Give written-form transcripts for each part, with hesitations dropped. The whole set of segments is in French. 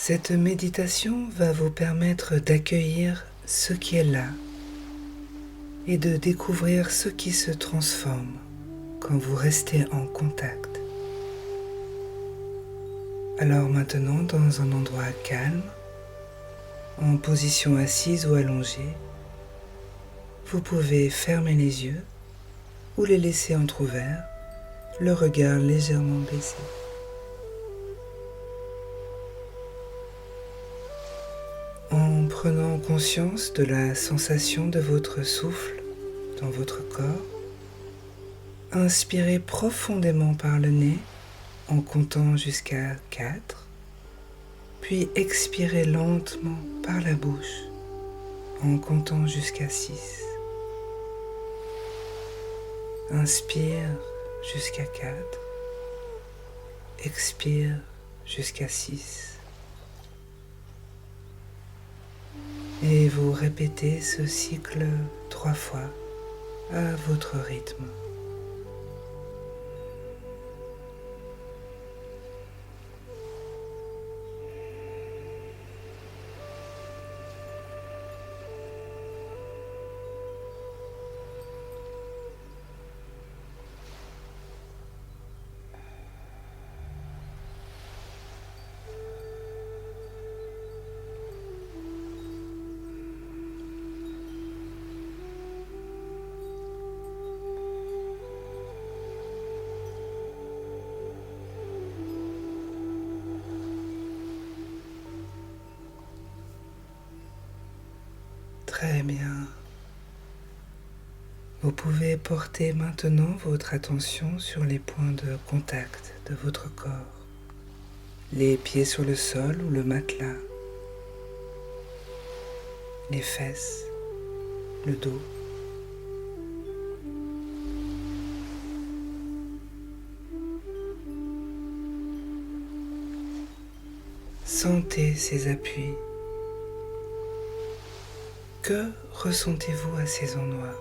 Cette méditation va vous permettre d'accueillir ce qui est là et de découvrir ce qui se transforme quand vous restez en contact. Alors maintenant, dans un endroit calme, en position assise ou allongée, vous pouvez fermer les yeux ou les laisser entr'ouverts, le regard légèrement baissé. En prenant conscience de la sensation de votre souffle dans votre corps, inspirez profondément par le nez en comptant jusqu'à 4, puis expirez lentement par la bouche en comptant jusqu'à 6. Inspire jusqu'à 4, expire jusqu'à 6. Et vous répétez ce cycle 3 fois à votre rythme. Très bien. Vous pouvez porter maintenant votre attention sur les points de contact de votre corps. Les pieds sur le sol ou le matelas, les fesses, le dos. Sentez ces appuis. Que ressentez-vous à ces endroits ?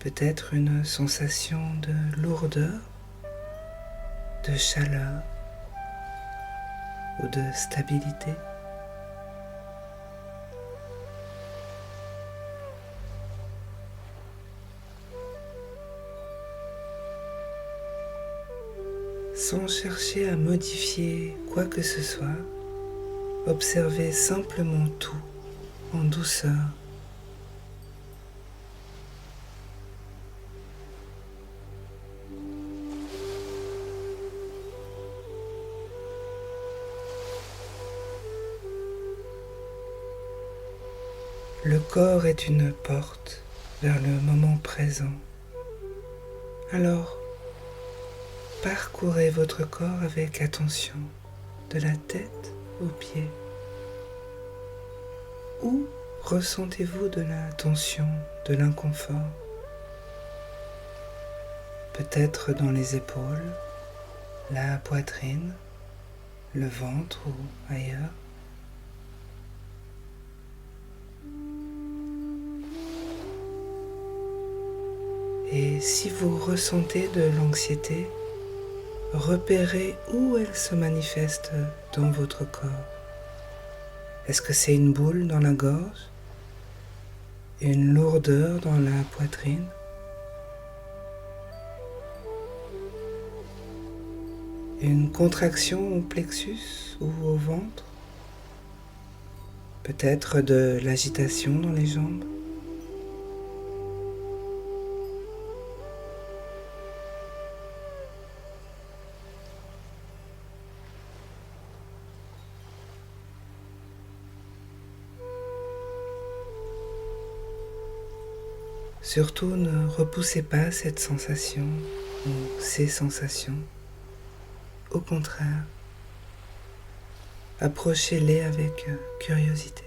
Peut-être une sensation de lourdeur, de chaleur ou de stabilité. Sans chercher à modifier quoi que ce soit, observez simplement tout en douceur. Le corps est une porte vers le moment présent. Alors, parcourez votre corps avec attention, de la tête aux pieds. Où ressentez-vous de la tension, de l'inconfort ? Peut-être dans les épaules, la poitrine, le ventre ou ailleurs. Et si vous ressentez de l'anxiété, repérez où elle se manifeste dans votre corps. Est-ce que c'est une boule dans la gorge, une lourdeur dans la poitrine, une contraction au plexus ou au ventre, peut-être de l'agitation dans les jambes? Surtout, ne repoussez pas cette sensation ou ces sensations. Au contraire, approchez-les avec curiosité.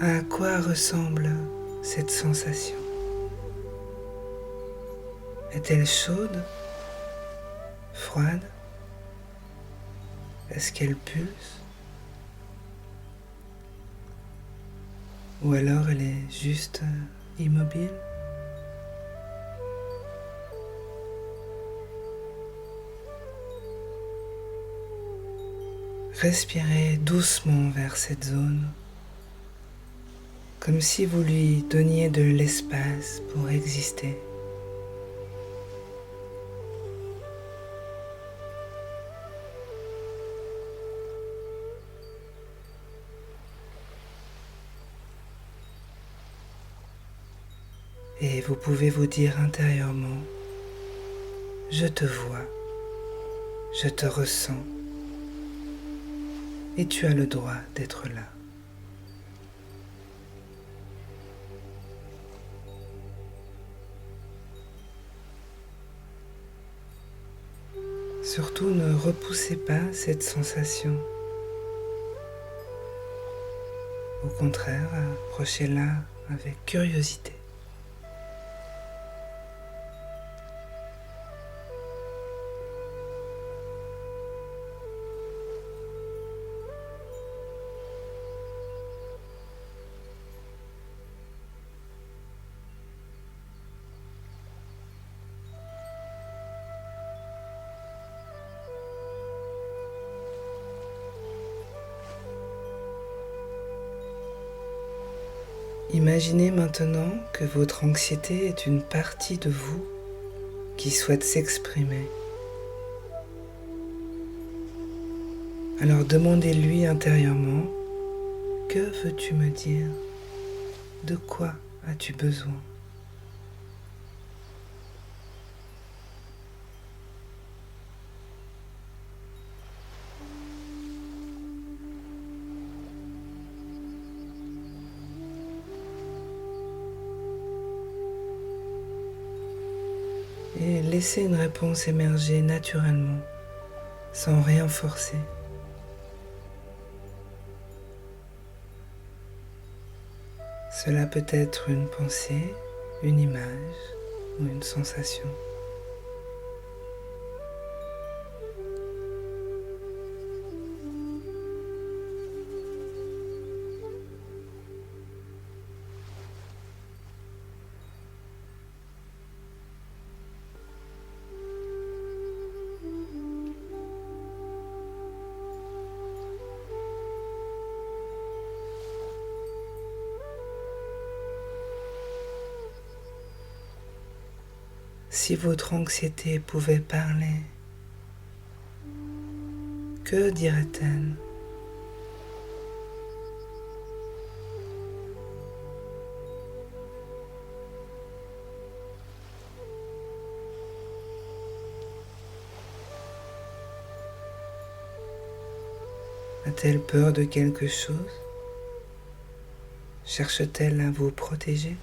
À quoi ressemble cette sensation ? Est-elle chaude? Froide? Est-ce qu'elle pulse? Ou alors elle est juste immobile? Respirez doucement vers cette zone, comme si vous lui donniez de l'espace pour exister. Et vous pouvez vous dire intérieurement, je te vois, je te ressens, et tu as le droit d'être là. Surtout ne repoussez pas cette sensation. Au contraire, approchez-la avec curiosité. Imaginez maintenant que votre anxiété est une partie de vous qui souhaite s'exprimer. Alors demandez-lui intérieurement, que veux-tu me dire? De quoi as-tu besoin? Et laissez une réponse émerger naturellement, sans rien forcer. Cela peut être une pensée, une image ou une sensation. Si votre anxiété pouvait parler, que dirait-elle? A-t-elle peur de quelque chose? Cherche-t-elle à vous protéger?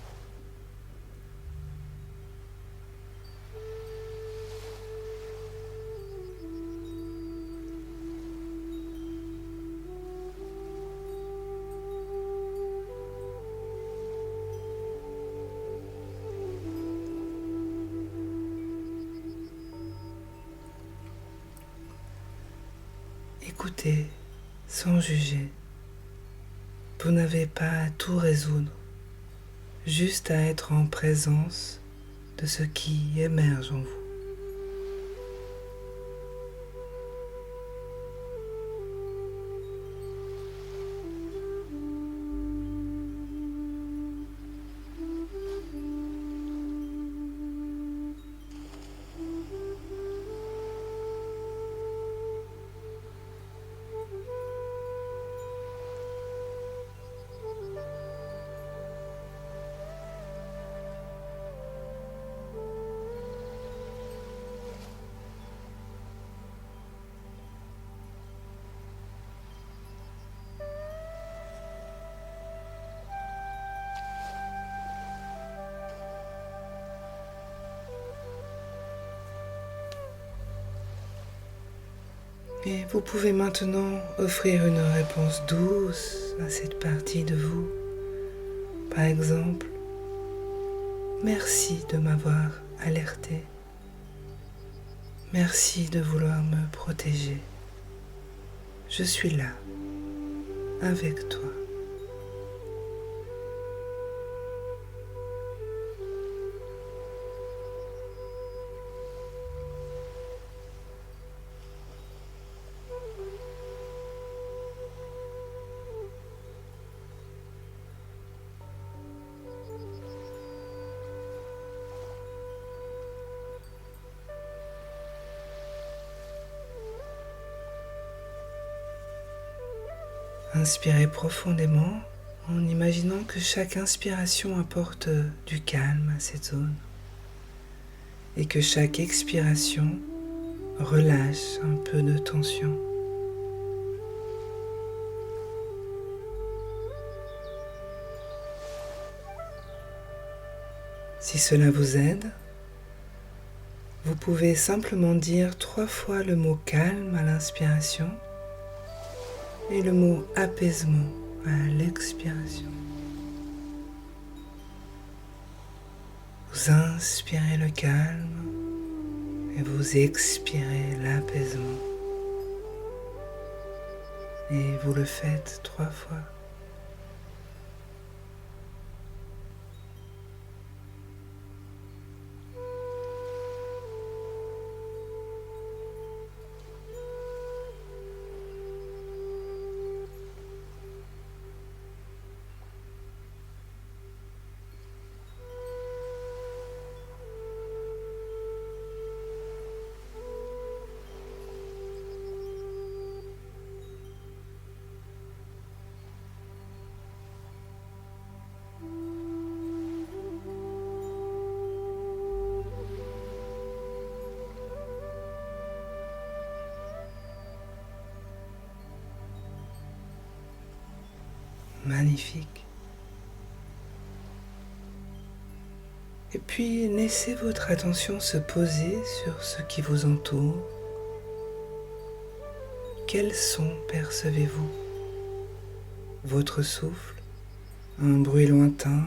Écoutez sans juger. Vous n'avez pas à tout résoudre, juste à être en présence de ce qui émerge en vous. Et vous pouvez maintenant offrir une réponse douce à cette partie de vous. Par exemple, merci de m'avoir alerté. Merci de vouloir me protéger. Je suis là, avec toi. Inspirez profondément en imaginant que chaque inspiration apporte du calme à cette zone et que chaque expiration relâche un peu de tension. Si cela vous aide, vous pouvez simplement dire 3 fois le mot calme à l'inspiration et le mot apaisement à l'expiration. Vous inspirez le calme et vous expirez l'apaisement. Et vous le faites 3 fois. Magnifique. Et puis laissez votre attention se poser sur ce qui vous entoure. Quels sons percevez-vous? Votre souffle, un bruit lointain,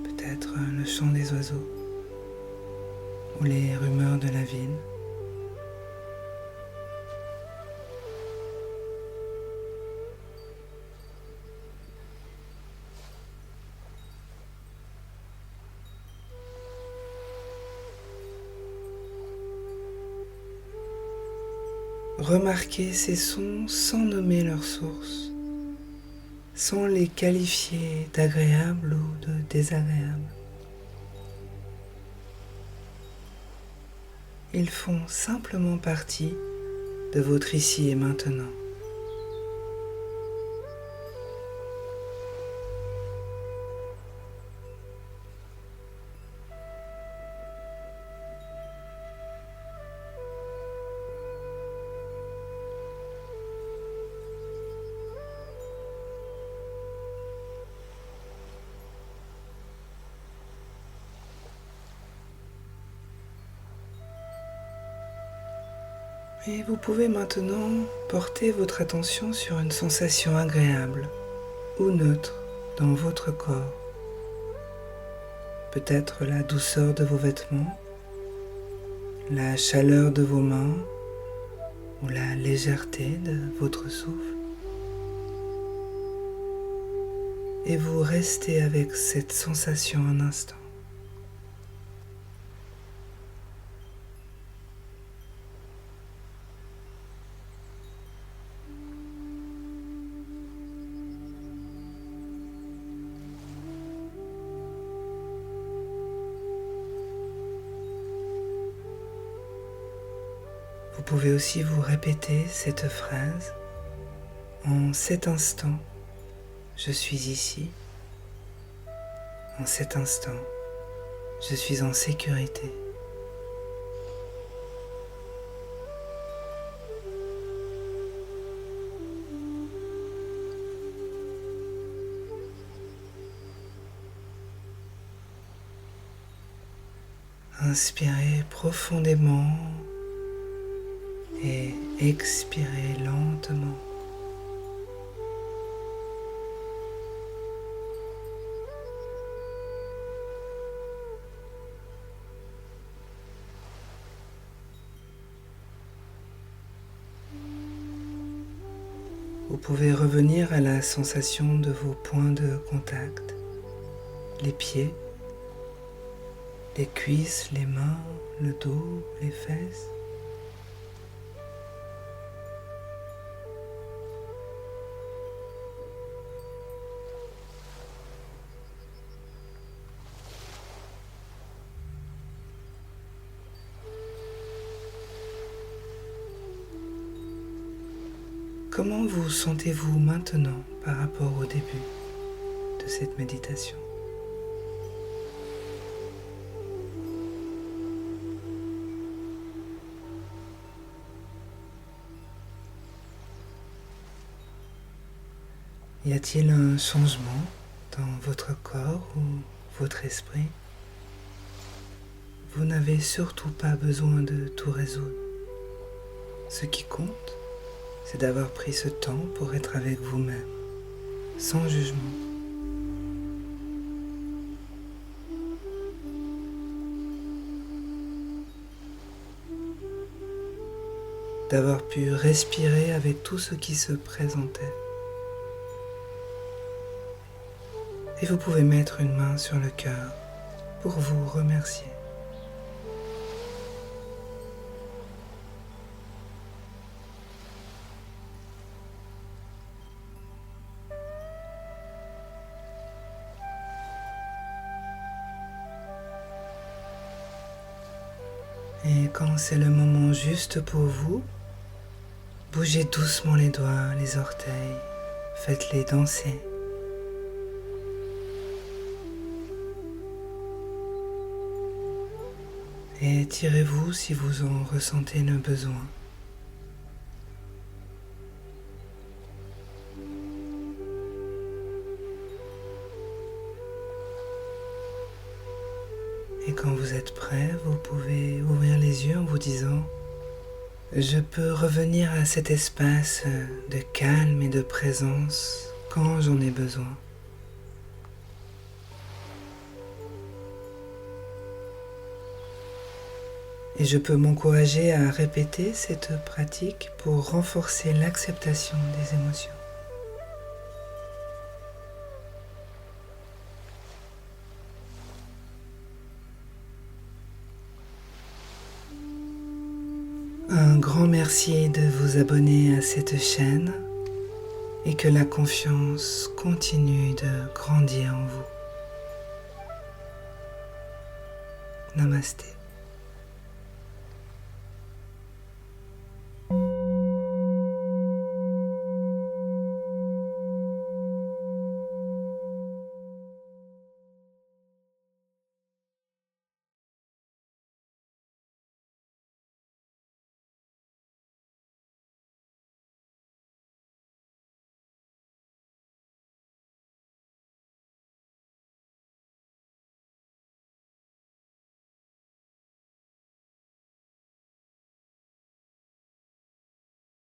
peut-être le chant des oiseaux ou les rumeurs de la ville. Remarquez ces sons sans nommer leur source, sans les qualifier d'agréables ou de désagréables. Ils font simplement partie de votre ici et maintenant. Et vous pouvez maintenant porter votre attention sur une sensation agréable ou neutre dans votre corps. Peut-être la douceur de vos vêtements, la chaleur de vos mains ou la légèreté de votre souffle. Et vous restez avec cette sensation un instant. Vous pouvez aussi vous répéter cette phrase. En cet instant, je suis ici. En cet instant, je suis en sécurité. Inspirez profondément et expirez lentement. Vous pouvez revenir à la sensation de vos points de contact, les pieds, les cuisses, les mains, le dos, les fesses. Comment vous sentez-vous maintenant par rapport au début de cette méditation? Y a-t-il un changement dans votre corps ou votre esprit? Vous n'avez surtout pas besoin de tout résoudre. Ce qui compte, c'est d'avoir pris ce temps pour être avec vous-même, sans jugement. D'avoir pu respirer avec tout ce qui se présentait. Et vous pouvez mettre une main sur le cœur pour vous remercier. Et quand c'est le moment juste pour vous, bougez doucement les doigts, les orteils, faites-les danser. Et étirez-vous si vous en ressentez le besoin. Et quand vous êtes prêt, vous pouvez ouvrir les yeux en vous disant « Je peux revenir à cet espace de calme et de présence quand j'en ai besoin. » Et je peux m'encourager à répéter cette pratique pour renforcer l'acceptation des émotions. Un grand merci de vous abonner à cette chaîne et que la confiance continue de grandir en vous. Namasté.